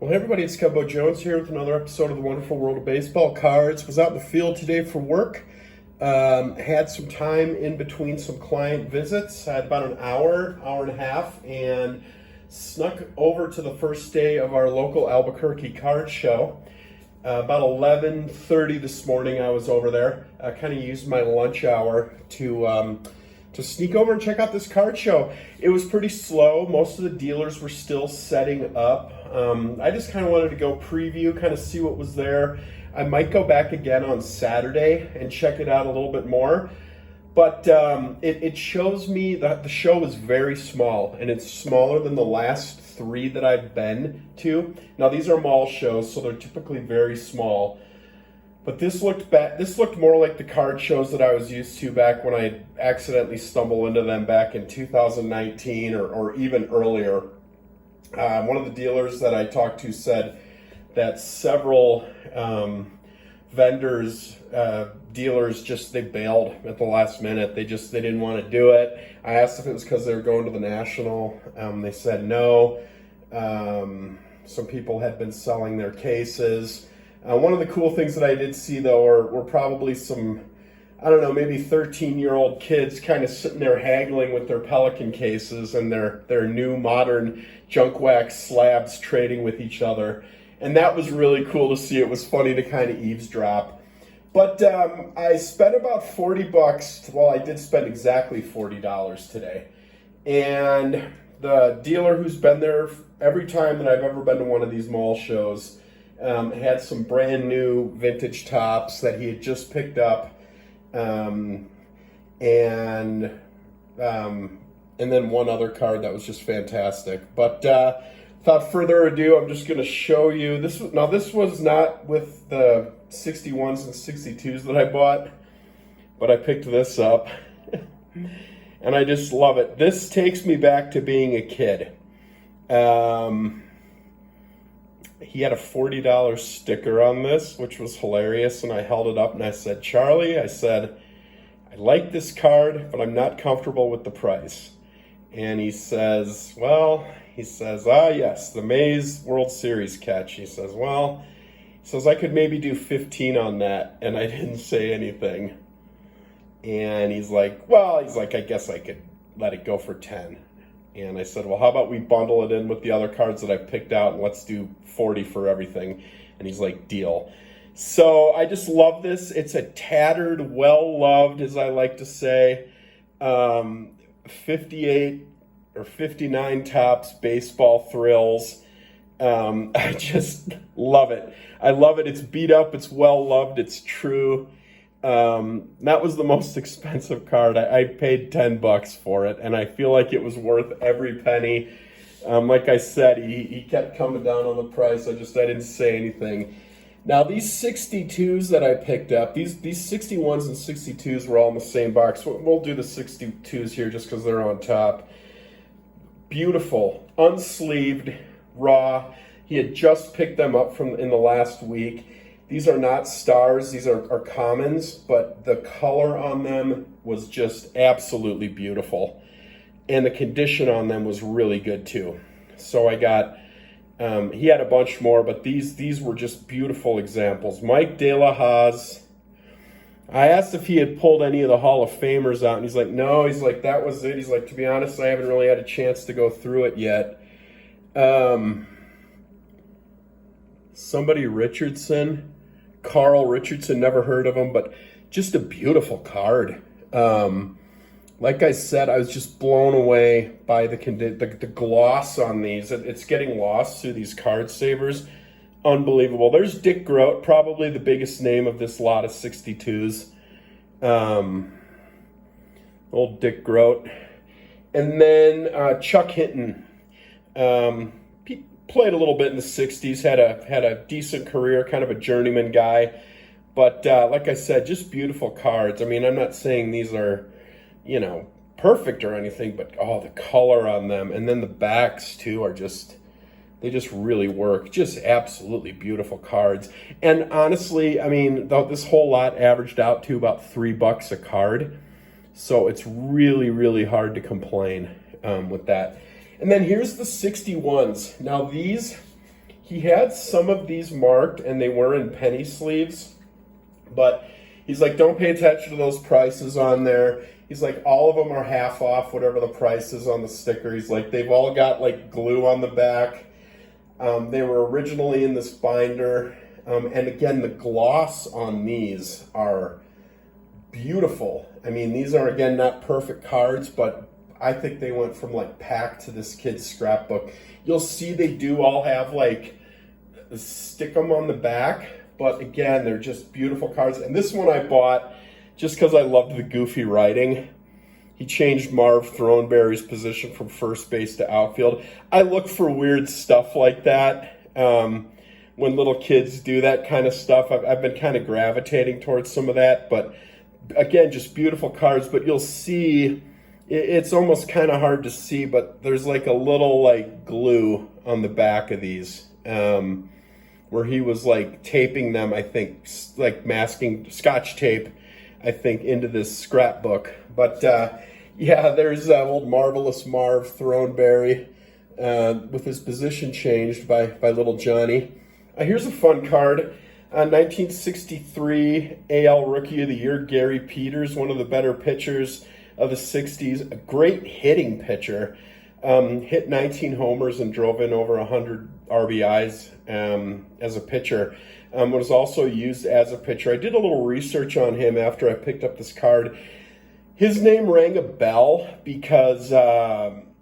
Well, hey everybody, it's Cubbo Jones here with another episode of the Wonderful World of Baseball Cards. Was out in the field today for work. Had some time in between some client visits. I had about an hour and a half, and snuck over to the first day of our local Albuquerque card show. About 11:30 this morning, I was over there. I kind of used my lunch hour to sneak over and check out this card show. It was pretty slow. Most of the dealers were still setting up. I just kind of wanted to go preview, kind of see what was there. I might go back again on Saturday and check it out a little bit more. But it shows me that the show was very small, and it's smaller than the last three that I've been to. Now, these are mall shows, so they're typically very small. But this looked more like the card shows that I was used to back when I accidentally stumbled into them back in 2019 or even earlier. One of the dealers that I talked to said that several dealers they bailed at the last minute. They didn't want to do it. I asked if it was because they were going to the National. They said no. Some people had been selling their cases. One of the cool things that I did see, though, were probably some, I don't know, maybe 13-year-old kids kind of sitting there haggling with their Pelican cases and their new modern junk wax slabs trading with each other. And that was really cool to see. It was funny to kind of eavesdrop. But I spent about $40. Well, I did spend exactly $40 today. And the dealer who's been there every time that I've ever been to one of these mall shows had some brand new vintage tops that he had just picked up, and then one other card that was just fantastic. But without further ado, I'm just going to show you this. Now, this was not with the 61s and 62s that I bought, but I picked this up, and I just love it. This takes me back to being a kid. He had a $40 sticker on this, which was hilarious, and I held it up and I said, Charlie, I said, I like this card, but I'm not comfortable with the price. And he says, yes, the Mays World Series catch. He says, I could maybe do 15 on that, and I didn't say anything. And he's like, I guess I could let it go for 10. And I said, well, how about we bundle it in with the other cards that I picked out, and let's do 40 for everything. And he's like, deal. So I just love this. It's a tattered, well-loved, as I like to say, 58 or 59 Topps Baseball Thrills. I just love it. I love it. It's beat up. It's well-loved. It's true. That was the most expensive card. I paid $10 for it, and I feel like it was worth every penny. Like I said, he kept coming down on the price. I didn't say anything. Now, these 62s that I picked up, these 61s and 62s were all in the same box. We'll do the 62s here just because they're on top. Beautiful, unsleeved, raw. He had just picked them up in the last week. These are not stars, these are commons, but the color on them was just absolutely beautiful. And the condition on them was really good too. So I got, he had a bunch more, but these were just beautiful examples. Mike De La Hoz. I asked if he had pulled any of the Hall of Famers out, and he's like, no, he's like, that was it. He's like, to be honest, I haven't really had a chance to go through it yet. Somebody Richardson. Carl Richardson, never heard of him, but just a beautiful card. Like I said, I was just blown away by the gloss on these. It's getting lost through these card savers. Unbelievable. There's Dick Groat, probably the biggest name of this lot of 62s. Old Dick Groat. And then Chuck Hinton. Played a little bit in the 60s, had a decent career, kind of a journeyman guy. But like I said, just beautiful cards. I mean, I'm not saying these are, perfect or anything, but the color on them. And then the backs, too, they just really work. Just absolutely beautiful cards. And honestly, I mean, this whole lot averaged out to about $3 a card. So it's really, really hard to complain with that. And then here's the 61s. Now these, he had some of these marked and they were in penny sleeves, but he's like, don't pay attention to those prices on there. He's like, all of them are half off whatever the price is on the sticker. He's like, they've all got like glue on the back. They were originally in this binder. And again, the gloss on these are beautiful. I mean, these are, again, not perfect cards, but I think they went from like pack to this kid's scrapbook. You'll see they do all have like stick them on the back, but again, they're just beautiful cards. And this one I bought just because I loved the goofy writing. He changed Marv Throneberry's position from first base to outfield. I look for weird stuff like that. When little kids do that kind of stuff, I've been kind of gravitating towards some of that. But again, just beautiful cards. But you'll see, it's almost kind of hard to see, but there's like a little like glue on the back of these, where he was like taping them, I think, like masking Scotch tape, I think, into this scrapbook. But yeah, there's old Marvelous Marv Throneberry with his position changed by little Johnny. Here's a fun card. 1963 AL Rookie of the Year, Gary Peters, one of the better pitchers of the 60s. A great hitting pitcher. Hit 19 homers and drove in over 100 RBIs as a pitcher. Was also used as a pitcher. I did a little research on him after I picked up this card. His name rang a bell because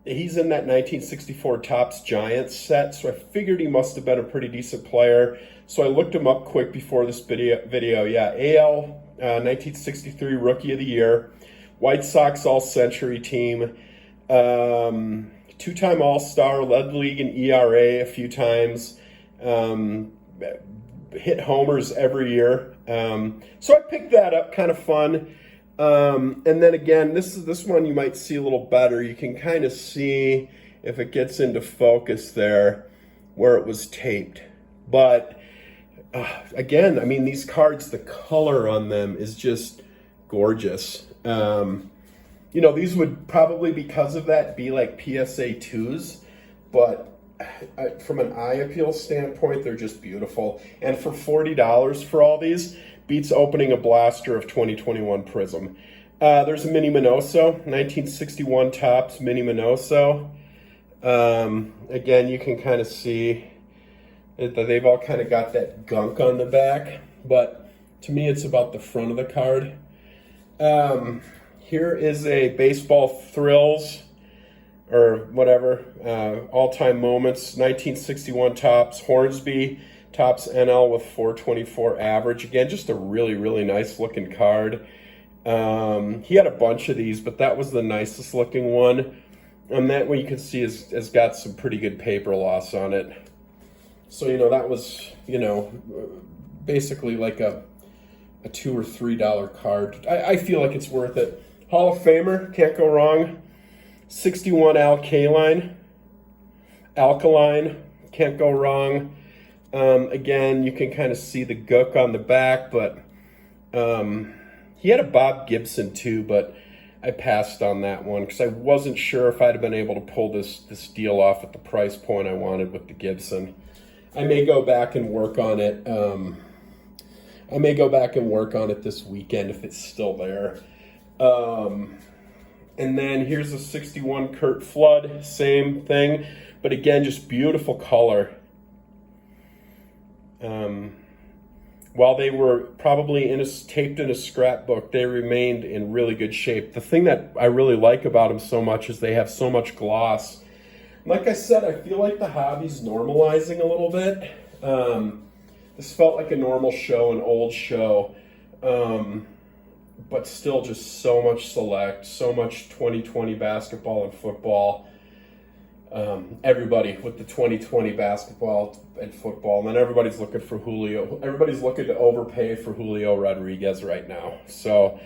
he's in that 1964 Topps Giants set, so I figured he must have been a pretty decent player. So I looked him up quick before this video. Yeah, AL 1963 Rookie of the Year, White Sox All-Century team, two-time All-Star, led the league in ERA a few times, hit homers every year. So I picked that up, kind of fun. And then again, this one you might see a little better. You can kind of see, if it gets into focus there, where it was taped. But again, I mean, these cards, the color on them is just gorgeous. You know, these would probably, because of that, be like PSA 2s, but from an eye appeal standpoint, they're just beautiful. And for $40 for all these, beats opening a blaster of 2021 Prism. There's a Mini Minoso, 1961 Topps Mini Minoso. Again, you can kind of see that they've all kind of got that gunk on the back, but to me, it's about the front of the card. Here is a Baseball Thrills, or whatever, all-time moments, 1961 Topps Hornsby, Topps NL with 424 average. Again, just a really, really nice looking card. He had a bunch of these, but that was the nicest looking one. And that one you can see has got some pretty good paper loss on it. So, you know, that was, you know, basically like a $2 or $3 card. I feel like it's worth it. Hall of Famer, can't go wrong. 61 Alkaline, can't go wrong. Again, you can kind of see the gook on the back, but he had a Bob Gibson too, but I passed on that one because I wasn't sure if I'd have been able to pull this deal off at the price point I wanted with the Gibson. I may go back and work on it. This weekend if it's still there. And then here's a 61 Curt Flood, same thing, but again, just beautiful color. While they were probably taped in a scrapbook, they remained in really good shape. The thing that I really like about them so much is they have so much gloss. Like I said, I feel like the hobby's normalizing a little bit. This felt like a normal show, an old show, but still just so much select, so much 2020 basketball and football. Everybody with the 2020 basketball and football, and then everybody's looking for Julio. Everybody's looking to overpay for Julio Rodriguez right now. So,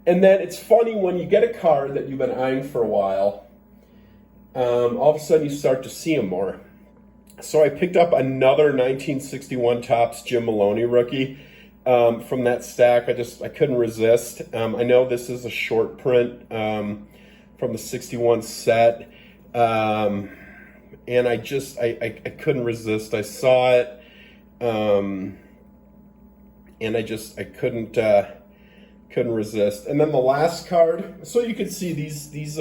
and then it's funny when you get a card that you've been eyeing for a while, all of a sudden you start to see them more. So I picked up another 1961 Topps Jim Maloney rookie from that stack. I couldn't resist. I know this is a short print from the 61 set. and I couldn't resist. I saw it, and I couldn't resist. And then the last card, so you can see these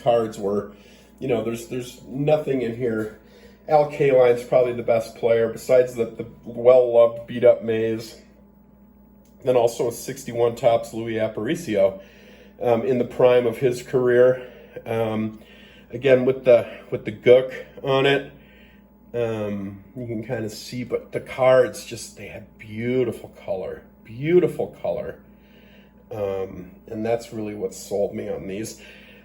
cards were, there's nothing in here. Al Kaline's probably the best player besides the well-loved beat-up Mays. Then also a 61 Topps Louis Aparicio in the prime of his career. Again, with the gook on it, you can kind of see, but the cards they had beautiful color. And that's really what sold me on these.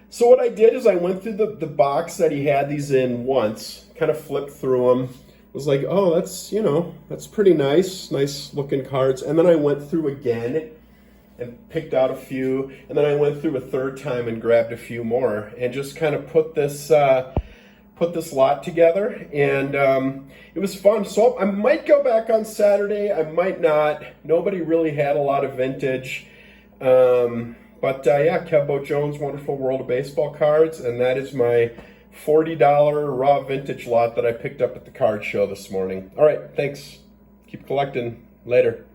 So what I did is I went through the box that he had these in once, kind of flipped through them, was like, oh, that's pretty nice looking cards. And then I went through again and picked out a few, and then I went through a third time and grabbed a few more, and just kind of put this lot together, and it was fun. So I might go back on Saturday, I might not. Nobody really had a lot of vintage, but yeah, Kevbo Jones, Wonderful World of Baseball cards, and that is my $40 raw vintage lot that I picked up at the card show this morning. All right, thanks. Keep collecting. Later.